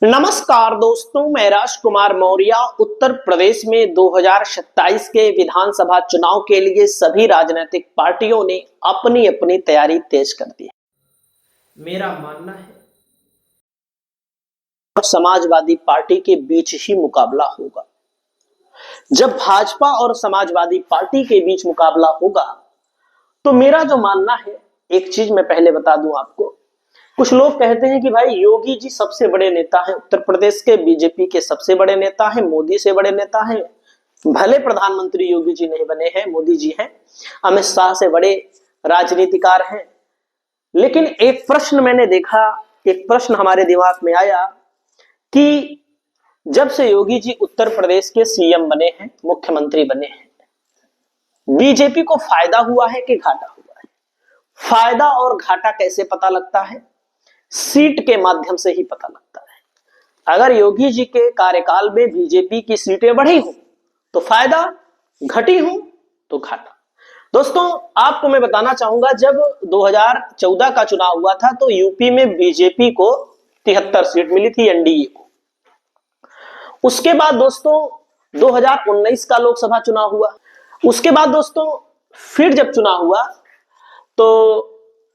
नमस्कार दोस्तों, मैं राजकुमार मौर्य। उत्तर प्रदेश में 2027 के विधानसभा चुनाव के लिए सभी राजनीतिक पार्टियों ने अपनी अपनी तैयारी तेज कर दी है। मेरा मानना है समाजवादी पार्टी के बीच ही मुकाबला होगा। जब भाजपा और समाजवादी पार्टी के बीच मुकाबला होगा तो मेरा जो मानना है, एक चीज मैं पहले बता दूं आपको। कुछ लोग कहते हैं कि भाई योगी जी सबसे बड़े नेता हैं उत्तर प्रदेश के, बीजेपी के सबसे बड़े नेता हैं, मोदी से बड़े नेता हैं। भले प्रधानमंत्री योगी जी नहीं बने हैं, मोदी जी हैं। अमित शाह से बड़े राजनीतिकार हैं। लेकिन एक प्रश्न मैंने देखा, एक प्रश्न हमारे दिमाग में आया कि जब से योगी जी उत्तर प्रदेश के सीएम बने हैं, मुख्यमंत्री बने हैं, बीजेपी को फायदा हुआ है कि घाटा हुआ है? फायदा और घाटा कैसे पता लगता है? सीट के माध्यम से ही पता लगता है। अगर योगी जी के कार्यकाल में बीजेपी की सीटें बढ़ी हो तो फायदा, घटी हो तो घाटा। दोस्तों, आपको मैं बताना चाहूंगा, जब 2014 का चुनाव हुआ था तो यूपी में बीजेपी को 73 सीट मिली थी, एनडीए को। उसके बाद दोस्तों 2019 का लोकसभा चुनाव हुआ। उसके बाद दोस्तों फिर जब चुनाव हुआ तो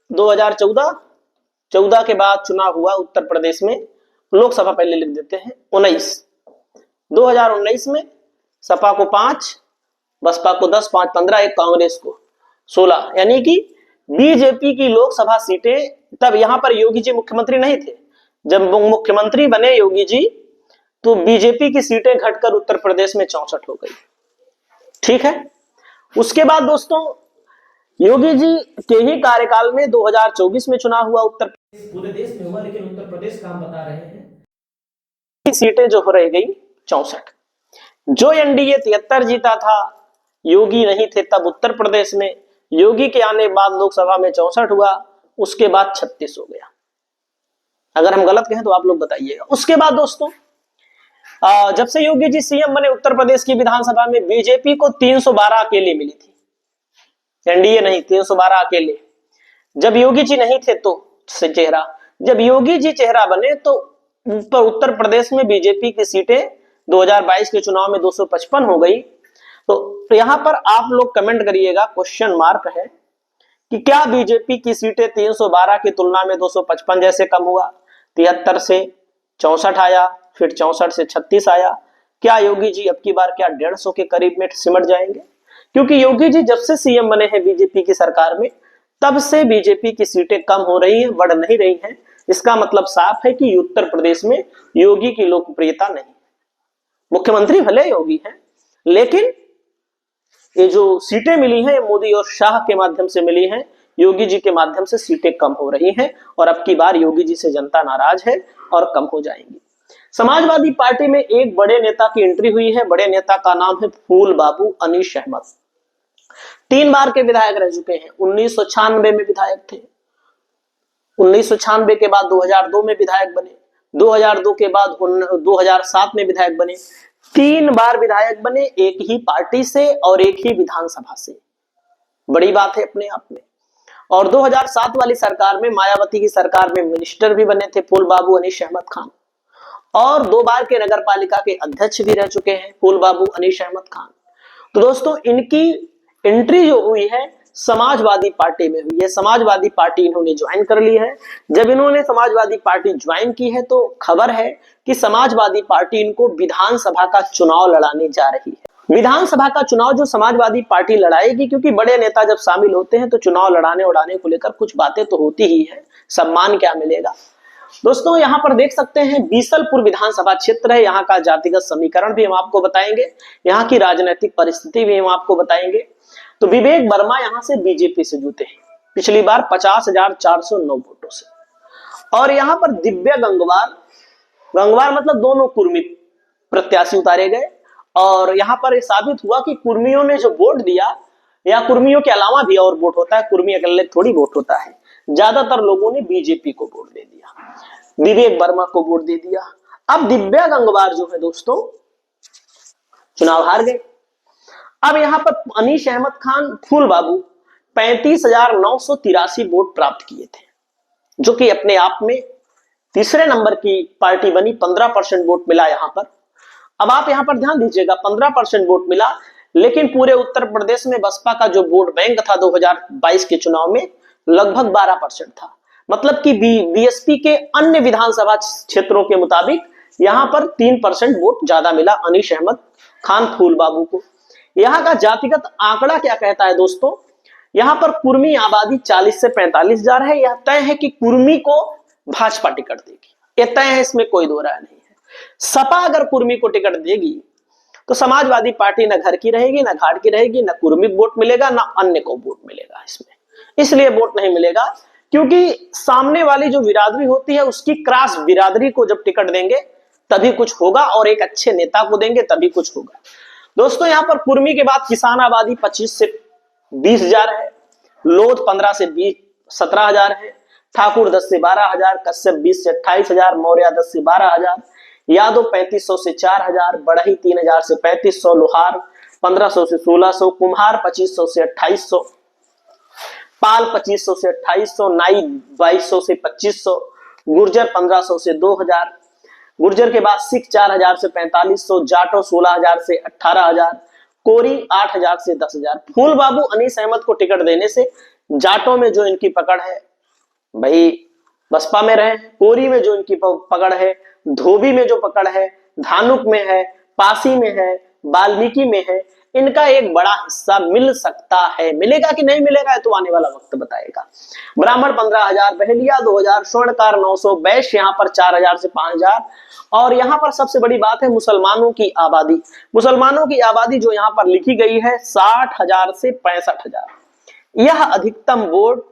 2014 के बाद चुनाव हुआ उत्तर प्रदेश में। लोकसभा पहले लिख देते हैं 2019 में सपा को 5, बसपा को 10, 5 15, एक कांग्रेस को 16, यानी कि बीजेपी की लोकसभा सीटें। तब यहां पर योगी जी मुख्यमंत्री नहीं थे। जब मुख्यमंत्री बने योगी जी तो बीजेपी की सीटें घटकर उत्तर प्रदेश में 64 हो गई। ठीक है। उसके बाद दोस्तों योगी जी के ही कार्यकाल में 2024 में चुनाव हुआ उत्तर प्रदेश, पूरे देश में हुआ लेकिन उत्तर प्रदेश का हम बता रहे हैं। सीटें जो हो रह गई 64। जो एनडीए 73 जीता था, योगी नहीं थे तब उत्तर प्रदेश में। योगी के आने बाद लोकसभा में 64 हुआ, उसके बाद 36 हो गया। अगर हम गलत कहें तो आप लोग बताइएगा। उसके बाद दोस्तों जब से योगी जी सीएम बने उत्तर प्रदेश की विधानसभा में बीजेपी को 312 अकेले मिली थी, एनडीए नहीं, 312 अकेले। जब योगी जी नहीं थे तो चेहरा, जब योगी जी चेहरा बने तो उत्तर प्रदेश में बीजेपी की सीटें 2022 के चुनाव में 255 हो गई। तो यहां पर आप लोग कमेंट करिएगा, क्वेश्चन मार्क है कि क्या बीजेपी की सीटें 312 की तुलना में 255 जैसे कम हुआ? 73 से 64 आया, फिर 64 से 36 आया। क्या योगी जी अब की बार क्या 150 के करीब में सिमट जाएंगे? क्योंकि योगी जी जब से सीएम बने हैं बीजेपी की सरकार में, तब से बीजेपी की सीटें कम हो रही हैं, बढ़ नहीं रही हैं। इसका मतलब साफ है कि उत्तर प्रदेश में योगी की लोकप्रियता नहीं। मुख्यमंत्री भले योगी हैं, लेकिन ये जो सीटें मिली हैं मोदी और शाह के माध्यम से मिली हैं, योगी जी के माध्यम से सीटें कम हो रही हैं। और अब की बार योगी जी से जनता नाराज है और कम हो जाएंगी। समाजवादी पार्टी में एक बड़े नेता की एंट्री हुई है। बड़े नेता का नाम है फूल बाबू अनीश अहमद। 3 बार के विधायक रह चुके हैं। 1996 में विधायक थे, 1996 के बाद 2002 में विधायक बने, 2002 के बाद 2007 में विधायक बने। 3 बार विधायक बने, एक ही पार्टी से और एक ही विधानसभा से। बड़ी बात है अपने आप में। और 2007 वाली सरकार में, मायावती की सरकार में मिनिस्टर भी बने थे फूल बाबू अनीश अहमद खान। और 2 बार के नगर पालिका के अध्यक्ष भी रह चुके हैं फूल बाबू अनीश अहमद खान। तो दोस्तों इनकी एंट्री जो हुई है समाजवादी पार्टी में हुई है। समाजवादी पार्टी इन्होंने ज्वाइन कर ली है। जब इन्होंने समाजवादी पार्टी ज्वाइन की है तो खबर है कि समाजवादी पार्टी इनको विधानसभा का चुनाव लड़ाने जा रही है। विधानसभा का चुनाव जो समाजवादी पार्टी लड़ाएगी, क्योंकि बड़े नेता जब शामिल होते हैं तो चुनाव लड़ाने उड़ाने को लेकर कुछ बातें तो होती ही है। सम्मान क्या मिलेगा? दोस्तों यहां पर देख सकते हैं बीसलपुर विधानसभा क्षेत्र है। यहाँ का जातिगत समीकरण भी हम आपको बताएंगे, यहाँ की राजनीतिक परिस्थिति भी हम आपको बताएंगे। तो विवेक वर्मा यहां से बीजेपी से जुटे हैं पिछली बार 50,409 वोटों से। और यहाँ पर दिव्या गंगवार, गंगवार मतलब दोनों कुर्मी प्रत्याशी उतारे गए। और यहाँ पर यह साबित हुआ कि कुर्मियों ने जो वोट दिया, या कुर्मियों के अलावा भी और वोट होता है, कुर्मी अकेले थोड़ी वोट होता है, ज्यादातर लोगों ने बीजेपी को वोट दे दिया, विवेक वर्मा को वोट दे दिया। अब दिव्या गंगवार जो है दोस्तों चुनाव हार गए। अब यहां पर अनीश अहमद खान फूल बाबू 35,983 वोट प्राप्त किए थे, जो कि अपने आप में तीसरे नंबर की पार्टी बनी, 15% वोट मिला यहां पर। अब आप यहां पर ध्यान दीजिएगा, 15% वोट मिला, लेकिन पूरे उत्तर प्रदेश में बसपा का जो वोट बैंक था 2022 के चुनाव में लगभग 12% था। मतलब कि बीएसपी के अन्य विधानसभा क्षेत्रों के मुताबिक यहां पर 3% वोट ज्यादा मिला अनीश अहमद खान फूल बाबू को। यहां का जातिगत आंकड़ा क्या कहता है दोस्तों, यहां पर कुर्मी आबादी 40 से 45 हजार है। यह तय है कि कुर्मी को भाजपा टिकट देगी, यह तय है, इसमें कोई दो राय नहीं है। सपा अगर कुर्मी को टिकट देगी तो समाजवादी पार्टी न घर की रहेगी, न घाट की रहेगी, न कुर्मी वोट मिलेगा, न अन्य को वोट मिलेगा इसमें। इसलिए वोट नहीं मिलेगा क्योंकि सामने वाली जो बिरादरी होती है उसकी क्रॉस बिरादरी को जब टिकट देंगे तभी कुछ होगा, और एक अच्छे नेता को देंगे तभी कुछ होगा। दोस्तों यहां पर कुर्मी के बाद किसान आबादी 25 से 20 हजार है, लोध 15 से 17 हजार है, ठाकुर 10 से 12 हजार, कश्यप 20 से 28 हजार, मौर्य 10 से 12 हजार, यादव 3500 से 4000, बढ़ई 3000 से 3500, लोहार 1500 से 1600, कुम्हार 2500 से 2800, पाल 2500 से 2800, नाई 2200 से 2500, गुर्जर 1500 से 2000, गुर्जर के बाद सिख 4000 से 4500, जाटो 16000 से 18000, कोरी 8000 से 10000। फूल बाबू अनीस अहमद को टिकट देने से जाटों में जो इनकी पकड़ है, भाई बसपा में रहे, कोरी में जो इनकी पकड़ है, धोबी में जो पकड़ है, धानुक में है, पासी में है, वाल्मीकि में है, इनका एक बड़ा हिस्सा मिल सकता है। मिलेगा कि नहीं मिलेगा तो आने वाला वक्त बताएगा। ब्राह्मण 15,000, बहेलिया 2,000, स्वर्णकार 900, वैश्य यहाँ पर 4,000 से 5,000। और यहाँ पर सबसे बड़ी बात है मुसलमानों की आबादी। मुसलमानों की आबादी जो यहाँ पर लिखी गई है 60,000 से 65,000। यह अधिकतम वोट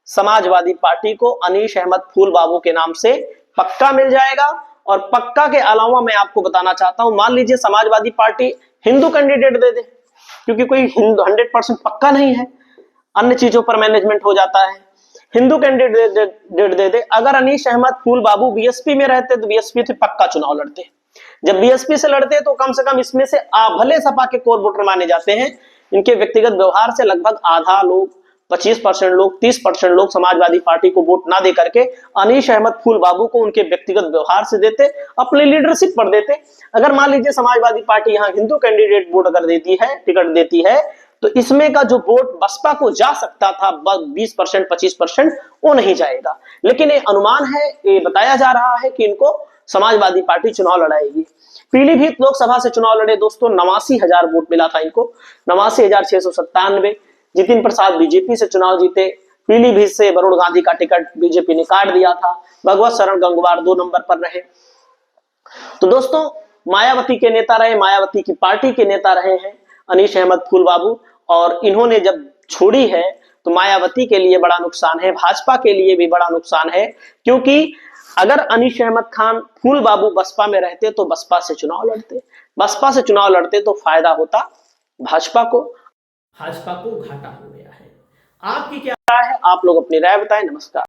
समाजवादी पार्टी को अनीश अहमद फूल बाबू के नाम से पक्का मिल जाएगा। और पक्का के अलावा मैं आपको बताना चाहता हूं, मान लीजिए समाजवादी पार्टी हिंदू कैंडिडेट दे दे, क्योंकि कोई 100% पक्का नहीं है, अन्य चीजों पर मैनेजमेंट हो जाता है। हिंदू कैंडिडेट दे दे, अगर अनीश अहमद फूल बाबू बीएसपी में रहते तो बीएसपी से पक्का चुनाव लड़ते। जब बीएसपी से लड़ते तो कम से कम इसमें से भले सपा के कोर वोटर माने जाते हैं, इनके व्यक्तिगत व्यवहार से लगभग आधा लोग, 25% लोग, 30% लोग समाजवादी पार्टी को वोट ना दे करके अनीश अहमद फूल बाबू को उनके व्यक्तिगत व्यवहार से देते, अपने लीडरशिप पर देते। अगर मान लीजिए समाजवादी पार्टी यहाँ हिंदू कैंडिडेट वोट अगर देती है, टिकट देती है, तो इसमें का जो वोट बसपा को जा सकता था 20%, 25%, वो नहीं जाएगा। लेकिन ये अनुमान है, ये बताया जा रहा है कि इनको समाजवादी पार्टी चुनाव लड़ाएगी। पीलीभीत लोकसभा से चुनाव लड़े दोस्तों, 89,000 वोट मिला था इनको, 89,697। जितिन प्रसाद बीजेपी से चुनाव जीते। पीलीभीत से वरुण गांधी का टिकट बीजेपी ने काट दिया था। भगवत शरण गंगवार 2 नंबर पर रहे। तो दोस्तों मायावती के नेता रहे, मायावती की पार्टी के नेता रहे हैं अनीश अहमद फूल बाबू, और इन्होंने जब छोड़ी है तो मायावती के लिए बड़ा नुकसान है, भाजपा के लिए भी बड़ा नुकसान है। क्योंकि अगर अनीश अहमद खान फूल बाबू बसपा में रहते तो बसपा से चुनाव लड़ते, बसपा से चुनाव लड़ते तो फायदा होता भाजपा को, भाजपा को घाटा हो गया है। आपकी क्या राय है, आप लोग अपनी राय बताएं। नमस्कार।